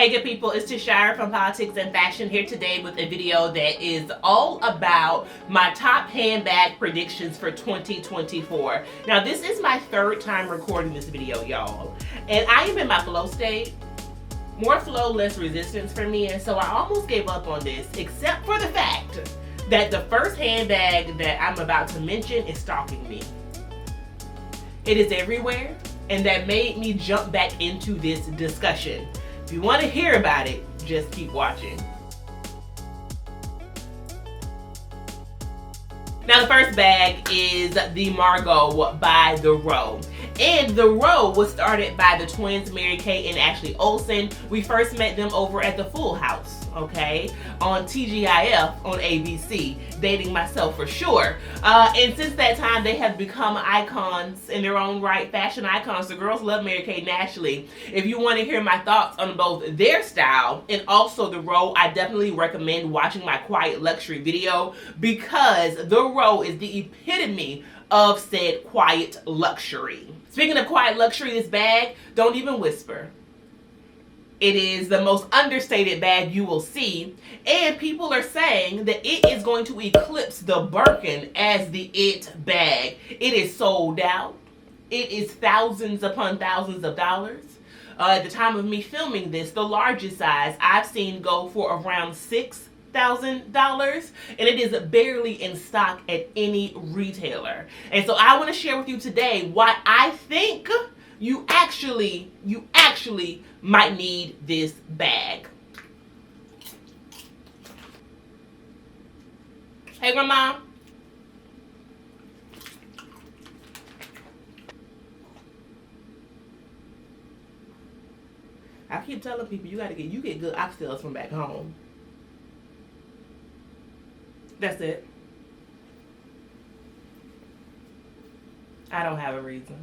Hey good people, it's Tashira from Politics and Fashion here today with a video that is all about my top handbag predictions for 2024. Now this is my third time recording this video, y'all. And I am in my flow state. More flow, less resistance for me, and so I almost gave up on this, except for the fact that the first handbag that I'm about to mention is stalking me. It is everywhere, and that made me jump back into this discussion. If you want to hear about it, just keep watching. Now the first bag is the Margot by The Row. And The Row was started by the twins Mary Kay and Ashley Olsen. We first met them over at the Full House, okay, on TGIF on ABC, dating myself for sure. And since that time, they have become icons in their own right, fashion icons. The girls love Mary Kay and Ashley. If you want to hear my thoughts on both their style and also The Row, I definitely recommend watching my Quiet Luxury video, because The Row is the epitome of said quiet luxury. Speaking of quiet luxury, this bag, don't even whisper. It is the most understated bag you will see, and people are saying that it is going to eclipse the Birkin as the it bag. It is sold out. It is thousands upon thousands of dollars. At the time of me filming this, the largest size I've seen go for around $6,000, and it is barely in stock at any retailer. And so I want to share with you today why I think you actually might need this bag. Hey grandma. I keep telling people you get good oxtails from back home. That's it. I don't have a reason.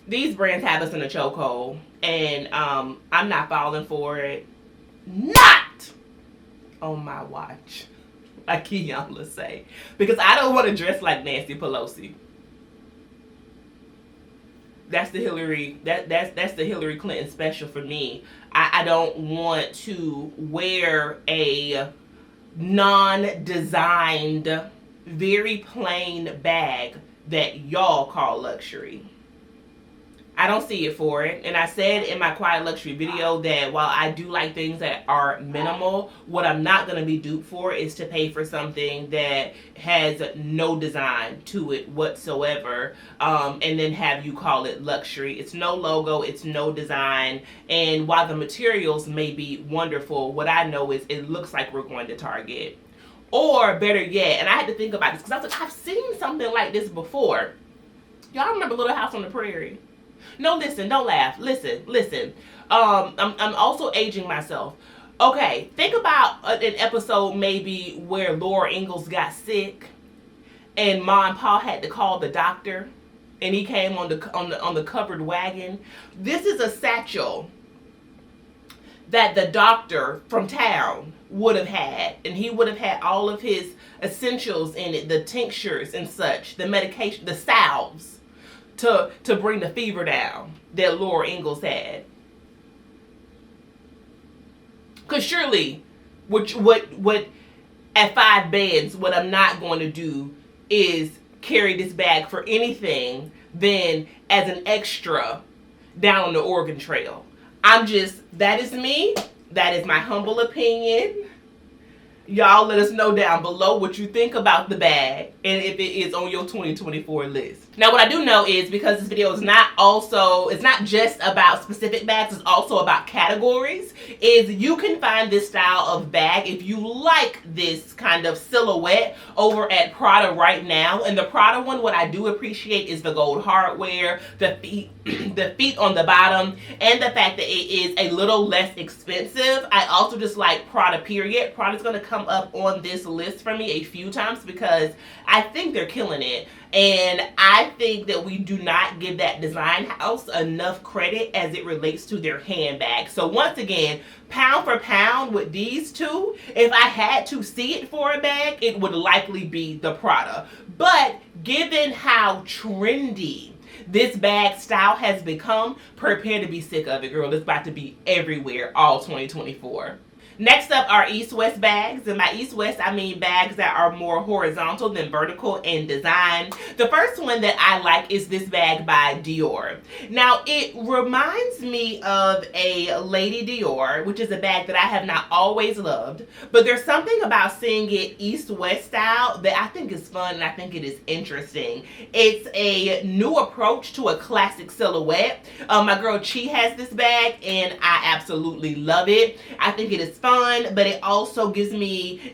These brands have us in a chokehold, and I'm not falling for it. Not on my watch, like Kiana say, because I don't want to dress like Nancy Pelosi. That's the Hillary. That's the Hillary Clinton special for me. I don't want to wear a non-designed, very plain bag that y'all call luxury. I don't see it for it. And I said in my Quiet Luxury video that while I do like things that are minimal, what I'm not going to be duped for is to pay for something that has no design to it whatsoever, and then have you call it luxury. It's no logo, it's no design, and while the materials may be wonderful, what I know is it looks like we're going to Target. Or better yet, and I had to think about this because I was like, I've seen something like this before. Y'all remember Little House on the Prairie? No, listen, don't laugh. Listen. I'm also aging myself. Okay, think about an episode maybe where Laura Ingalls got sick, and Ma and Pa had to call the doctor, and he came on the covered wagon. This is a satchel that the doctor from town would have had, and he would have had all of his essentials in it, the tinctures and such, the medication, the salves, to bring the fever down that Laura Ingalls had. Because surely, what at 5 beds, what I'm not going to do is carry this bag for anything than as an extra down on the Oregon Trail. That is me. That is my humble opinion. Y'all let us know down below what you think about the bag and if it is on your 2024 list. Now what I do know is, because this video is not just about specific bags, it's also about categories, is you can find this style of bag if you like this kind of silhouette over at Prada right now. And the Prada one, what I do appreciate is the gold hardware, the feet on the bottom, and the fact that it is a little less expensive. I also just like Prada period. Prada's going to come up on this list for me a few times because I think they're killing it. And I think that we do not give that design house enough credit as it relates to their handbag. So once again, pound for pound with these two, if I had to see it for a bag, it would likely be the Prada. But given how trendy this bag style has become, prepare to be sick of it, girl. It's about to be everywhere all 2024. Next up are EastWest bags, and by EastWest I mean bags that are more horizontal than vertical in design. The first one that I like is this bag by Dior. Now it reminds me of a Lady Dior, which is a bag that I have not always loved, but there's something about seeing it East-West style that I think is fun and I think it is interesting. It's a new approach to a classic silhouette. My girl Chi has this bag and I absolutely love it. I think it is fun, but it also gives me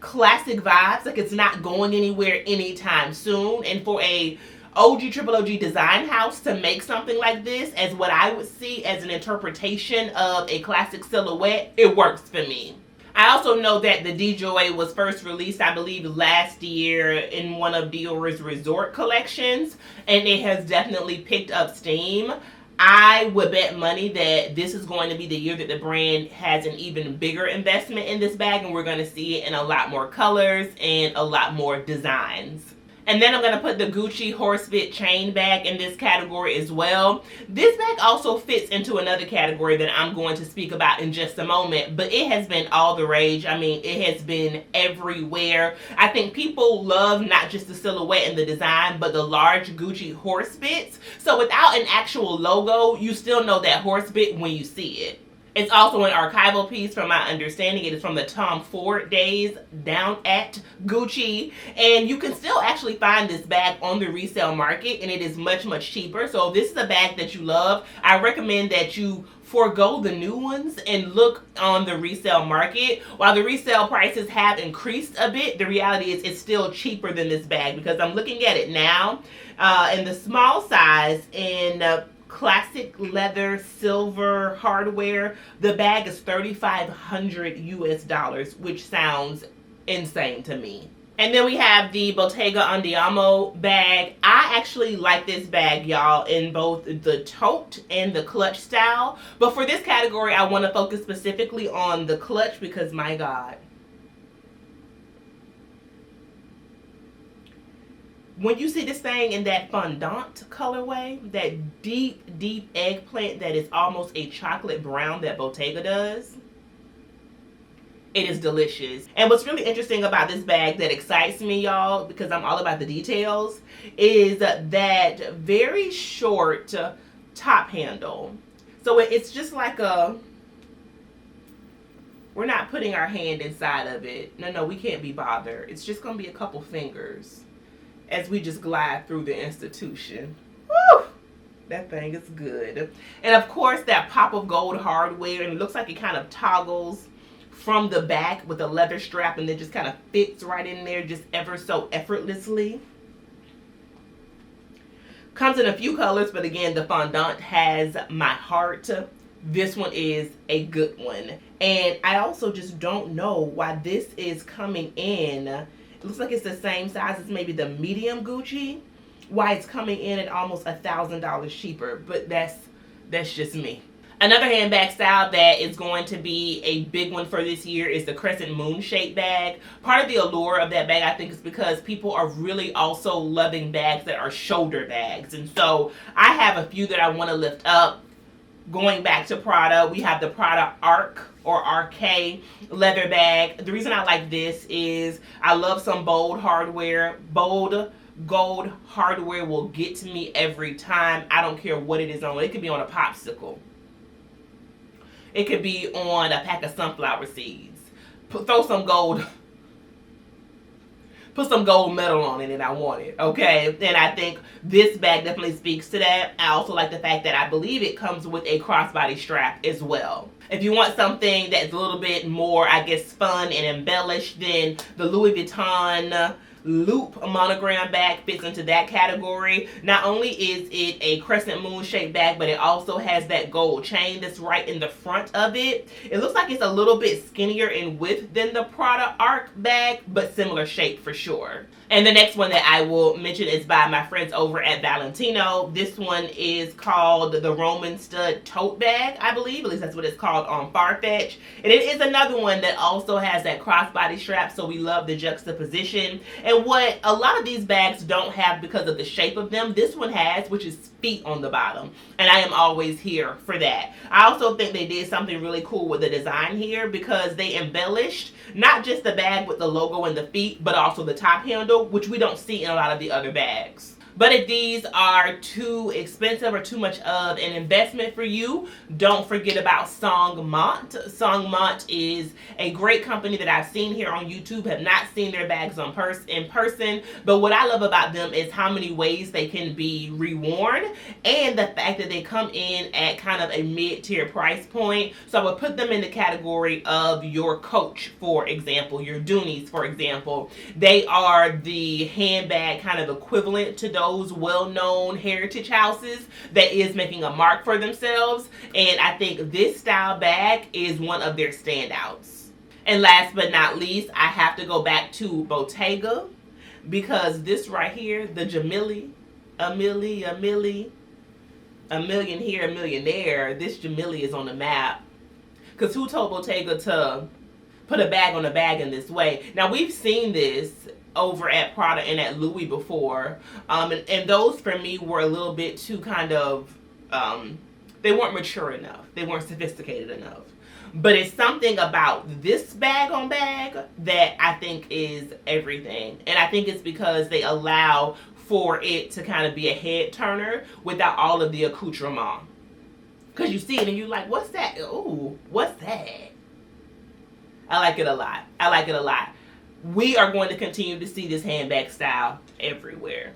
classic vibes. Like it's not going anywhere anytime soon. And for a Triple OG design house to make something like this as what I would see as an interpretation of a classic silhouette, it works for me. I also know that the DJoy was first released, I believe, last year in one of Dior's resort collections, and it has definitely picked up steam. I would bet money that this is going to be the year that the brand has an even bigger investment in this bag, and we're going to see it in a lot more colors and a lot more designs. And then I'm going to put the Gucci Horsefit chain bag in this category as well. This bag also fits into another category that I'm going to speak about in just a moment, but it has been all the rage. I mean, it has been everywhere. I think people love not just the silhouette and the design, but the large Gucci Horsefits. So without an actual logo, you still know that Horsefit when you see it. It's also an archival piece from my understanding. It is from the Tom Ford days down at Gucci. And you can still actually find this bag on the resale market and it is much, much cheaper. So if this is a bag that you love, I recommend that you forego the new ones and look on the resale market. While the resale prices have increased a bit, the reality is it's still cheaper than this bag because I'm looking at it now in the small size in classic leather silver hardware. The bag is $3,500 US, which sounds insane to me. And then we have the Bottega Andiamo bag. I actually like this bag, y'all, in both the tote and the clutch style. But for this category, I want to focus specifically on the clutch because, my God, when you see this thing in that fondant colorway, that deep, deep eggplant that is almost a chocolate brown that Bottega does, it is delicious. And what's really interesting about this bag that excites me, y'all, because I'm all about the details, is that very short top handle. So it's just like we're not putting our hand inside of it. No, we can't be bothered. It's just going to be a couple fingers as we just glide through the institution. Woo! That thing is good. And of course, that pop of gold hardware, and it looks like it kind of toggles from the back with a leather strap and then just kind of fits right in there just ever so effortlessly. Comes in a few colors, but again, the fondant has my heart. This one is a good one. And I also just don't know why this is coming in. It looks like it's the same size as maybe the medium Gucci. Why it's coming in at almost $1,000 cheaper, but that's just me. Another handbag style that is going to be a big one for this year is the Crescent Moon shape bag. Part of the allure of that bag, I think, is because people are really also loving bags that are shoulder bags. And so I have a few that I want to lift up. Going back to Prada, we have the Prada Arc or RK leather bag. The reason I like this is I love some bold hardware. Bold gold hardware will get to me every time. I don't care what it is on. It could be on a popsicle. It could be on a pack of sunflower seeds. Throw some gold. Put some gold metal on it and I want it, okay? And I think this bag definitely speaks to that. I also like the fact that I believe it comes with a crossbody strap as well. If you want something that's a little bit more, I guess, fun and embellished, then the Louis Vuitton Loop monogram bag fits into that category. Not only is it a Crescent Moon shaped bag, but it also has that gold chain that's right in the front of it. It looks like it's a little bit skinnier in width than the Prada Arc bag, but similar shape for sure. And the next one that I will mention is by my friends over at Valentino. This one is called the Roman Stud Tote Bag, I believe. At least that's what it's called on Farfetch. And it is another one that also has that crossbody strap, so we love the juxtaposition. And And what a lot of these bags don't have because of the shape of them, this one has, which is feet on the bottom. And I am always here for that. I also think they did something really cool with the design here because they embellished not just the bag with the logo and the feet, but also the top handle, which we don't see in a lot of the other bags. But if these are too expensive or too much of an investment for you, don't forget about Songmont. Songmont is a great company that I've seen here on YouTube. Have not seen their bags in person, but what I love about them is how many ways they can be reworn and the fact that they come in at kind of a mid-tier price point. So I would put them in the category of your Coach, for example, your Doonies, for example. They are the handbag kind of equivalent to those well-known heritage houses that is making a mark for themselves, and I think this style bag is one of their standouts. And last but not least, I have to go back to Bottega because this right here, the Jamili, a million here, a million there, this Jamili is on the map. Because who told Bottega to put a bag on a bag in this way? Now, we've seen this over at Prada and at Louis before, and those for me were a little bit too kind of, they weren't mature enough, they weren't sophisticated enough. But it's something about this bag on bag that I think is everything, and I think it's because they allow for it to kind of be a head turner without all of the accoutrement. Because you see it and you're like, what's that? Ooh, what's that? I like it a lot. I like it a lot. We are going to continue to see this handbag style everywhere.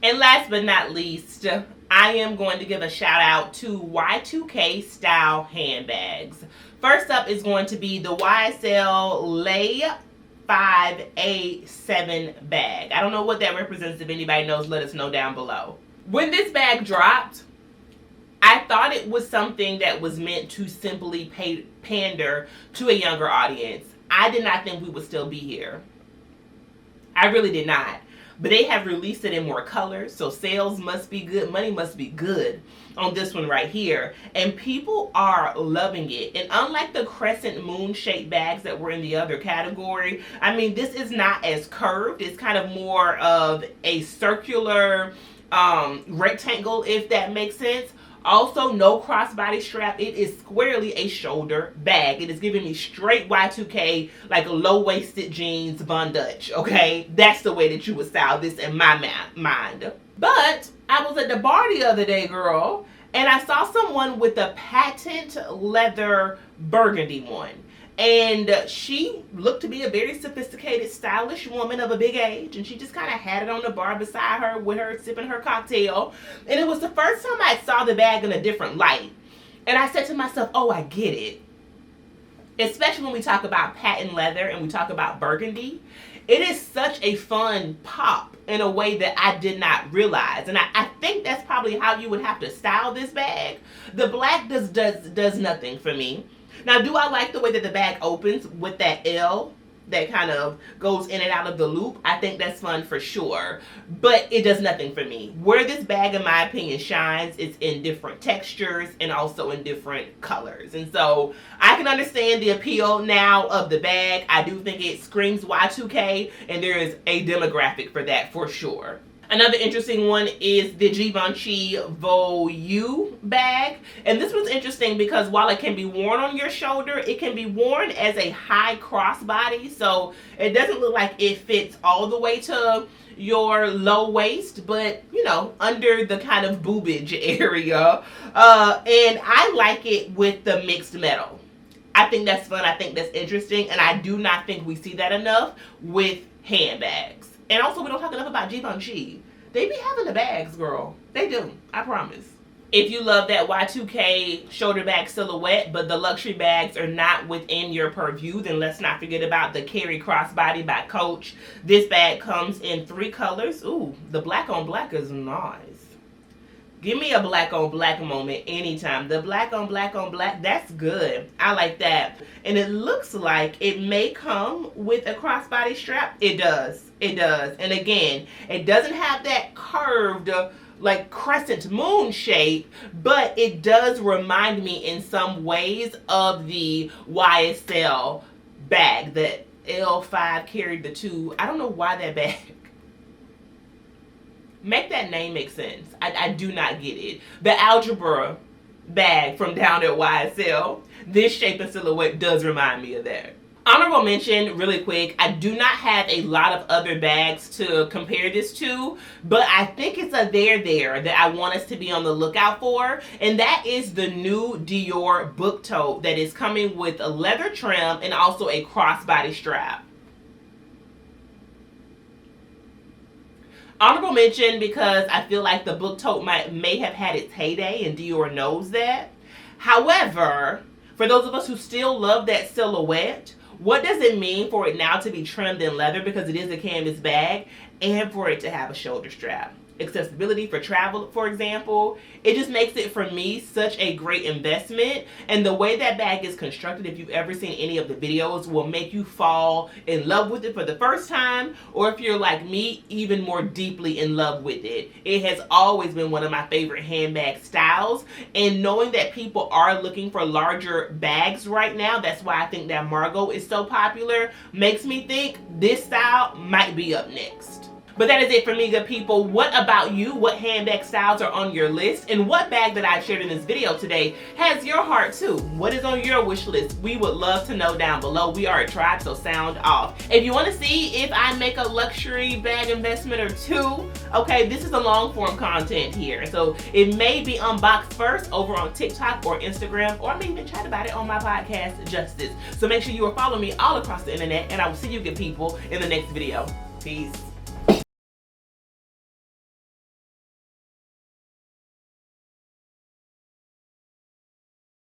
And last but not least, I am going to give a shout out to Y2K style handbags. First up is going to be the YSL Lay 5A7 bag. I don't know what that represents. If anybody knows, let us know down below. When this bag dropped, I thought it was something that was meant to simply pander to a younger audience. I did not think we would still be here. I really did not. But they have released it in more colors, so sales must be good, money must be good on this one right here. And people are loving it. And unlike the Crescent Moon shaped bags that were in the other category, I mean, this is not as curved. It's kind of more of a circular rectangle, if that makes sense. Also, no crossbody strap. It is squarely a shoulder bag. It is giving me straight Y2K, like low-waisted jeans, Von Dutch, okay? That's the way that you would style this in my mind. But I was at the bar the other day, girl, and I saw someone with a patent leather burgundy one. And she looked to be a very sophisticated, stylish woman of a big age. And she just kind of had it on the bar beside her with her sipping her cocktail. And it was the first time I saw the bag in a different light. And I said to myself, oh, I get it. Especially when we talk about patent leather and we talk about burgundy. It is such a fun pop in a way that I did not realize. And I think that's probably how you would have to style this bag. The black does nothing for me. Now, do I like the way that the bag opens with that L that kind of goes in and out of the loop? I think that's fun for sure, but it does nothing for me. Where this bag, in my opinion, shines is in different textures and also in different colors. And so I can understand the appeal now of the bag. I do think it screams Y2K, and there is a demographic for that for sure. Another interesting one is the Givenchy Voyou bag. And this was interesting because while it can be worn on your shoulder, it can be worn as a high crossbody. So it doesn't look like it fits all the way to your low waist, but you know, under the kind of boobage area. And I like it with the mixed metal. I think that's fun. I think that's interesting. And I do not think we see that enough with handbags. And also, we don't talk enough about Givenchy. They be having the bags, girl. They do. I promise. If you love that Y2K shoulder bag silhouette, but the luxury bags are not within your purview, then let's not forget about the Carry Crossbody by Coach. This bag comes in 3 colors. Ooh, the black on black is nice. Give me a black on black moment anytime. The black on black, that's good. I like that. And it looks like it may come with a crossbody strap. It does. It does. And again, it doesn't have that curved like Crescent Moon shape, but it does remind me in some ways of the YSL bag that L5 carried the 2. I don't know why that bag Make that name make sense. I do not get it. The algebra bag from down at YSL, this shape and silhouette does remind me of that. Honorable mention, really quick, I do not have a lot of other bags to compare this to, but I think it's a there that I want us to be on the lookout for, and that is the new Dior book tote that is coming with a leather trim and also a crossbody strap. Honorable mention because I feel like the book tote may have had its heyday and Dior knows that. However, for those of us who still love that silhouette, what does it mean for it now to be trimmed in leather because it is a canvas bag and for it to have a shoulder strap? Accessibility for travel, for example, it just makes it, for me, such a great investment. And the way that bag is constructed, if you've ever seen any of the videos, will make you fall in love with it for the first time, or if you're like me, even more deeply in love with it. It has always been one of my favorite handbag styles, and knowing that people are looking for larger bags right now, that's why I think that Margot is so popular, makes me think this style might be up next. But that is it for me, good people. What about you? What handbag styles are on your list? And what bag that I've shared in this video today has your heart too? What is on your wish list? We would love to know down below. We are a tribe, so sound off. If you want to see if I make a luxury bag investment or two, okay, this is a long form content here. So it may be unboxed first over on TikTok or Instagram, or I may even chat about it on my podcast, Justice. So make sure you are following me all across the internet, and I will see you good people in the next video. Peace.